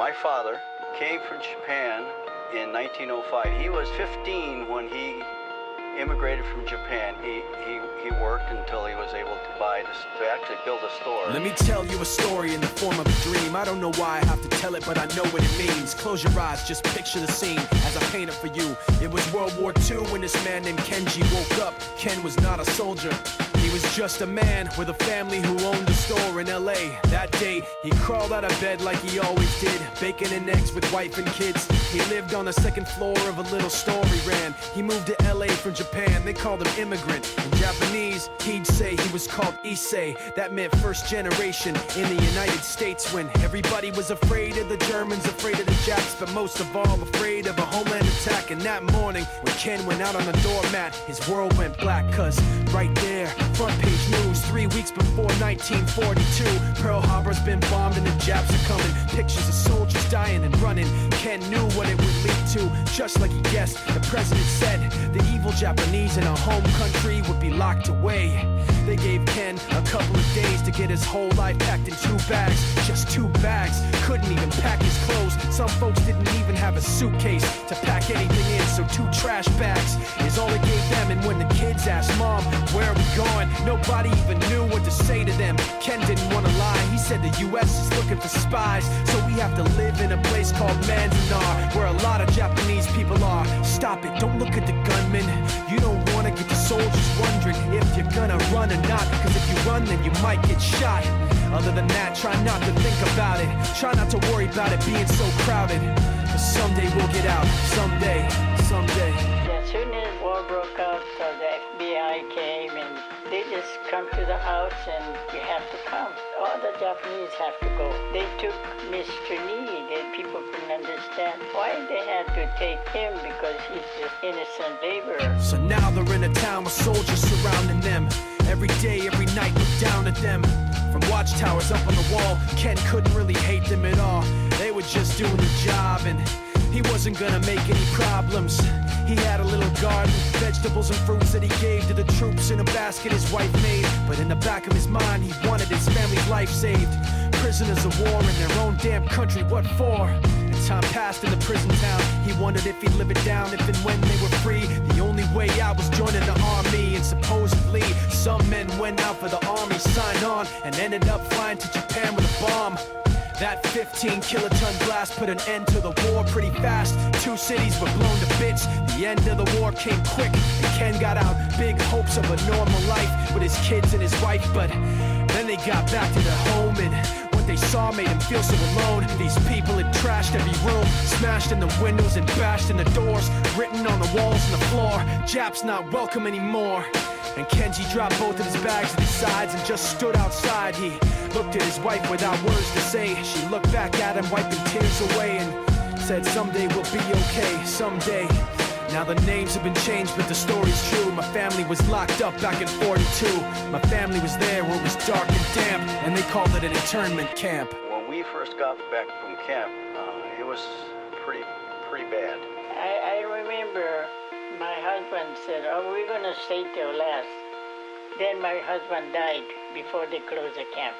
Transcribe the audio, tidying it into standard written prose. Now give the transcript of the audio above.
my father came from Japan in 1905. He was 15 when he immigrated from Japan. He worked until he was able to actually build a store. Let me tell you a story in the form of a dream. I don't know why I have to tell it, but I know what it means. Close your eyes, just picture the scene as I paint it for you. It was World War II when this man named Kenji woke up. Ken was not a soldier. He was just a man with a family who owned a store in LA. That day, he crawled out of bed like he always did, bacon and eggs with wife and kids. He lived on the second floor of a little store he ran. He moved to LA from Japan, they called him immigrant. In Japanese, he'd say he was called Issei. That meant first generation in the United States, when everybody was afraid of the Germans, afraid of the Japs, but most of all afraid of a homeland attack. And that morning, when Ken went out on the doormat, his world went black, cause right there, front page news, 3 weeks before 1942, Pearl Harbor's been bombed and the Japs are coming. Pictures of soldiers dying and running. Ken knew what it would lead to, just like he guessed. The president said the evil Japanese in our home country would be locked away. They gave Ken a couple of days to get his whole life packed in 2 bags. Just 2 bags, couldn't even pack his clothes. Some folks didn't even have a suitcase to pack anything in, so 2 trash bags is all they gave them. And when the kids asked Mom, where are we going, nobody even knew what to say to them. Ken didn't want to lie, he said the US is looking for spies, so we have to live in a place called Manzanar, where a lot of Japanese people are. Stop it, don't look at the gunmen. You don't want to get the soldiers wondering if you're gonna run or not, cause if you run then you might get shot. Other than that, try not to think about it. Try not to worry about it being so crowded, cause someday we'll get out. Someday, someday. As soon as war broke out, the FBI came and they just come to the house and you have to come. All the Japanese have to go. They took Mr. Lee. People couldn't understand why they had to take him, because he's just innocent laborer. So now they're in a town with soldiers surrounding them. Every day, every night, look down at them. From watchtowers up on the wall, Ken couldn't really hate them at all. They were just doing the job, and he wasn't gonna make any problems. He had a little garden, vegetables and fruits that he gave to the troops in a basket his wife made. But in the back of his mind, he wanted his family's life saved. Prisoners of war in their own damn country, what for? And time passed in the prison town. He wondered if he'd live it down if and when they were free. The only way out was joining the army, and supposedly some men went out for the army, signed on, and ended up flying to Japan with a bomb. That 15-kiloton blast put an end to the war pretty fast. 2 cities were blown to bits. The end of the war came quick, and Ken got out big hopes of a normal life with his kids and his wife. But then they got back to their home, and what they saw made him feel so alone. These people had trashed every room, smashed in the windows and bashed in the doors, written on the walls and the floor, Japs not welcome anymore. And Kenji dropped both of his bags at his sides and just stood outside. He looked at his wife without words to say. She looked back at him, wiping tears away, and said, someday we'll be okay, someday. Now the names have been changed, but the story's true. My family was locked up back in 42. My family was there where it was dark and damp, and they called it an internment camp. When we first got back from camp, it was pretty bad. I remember my husband said, oh, we're going to stay till last. Then my husband died before they closed the camp.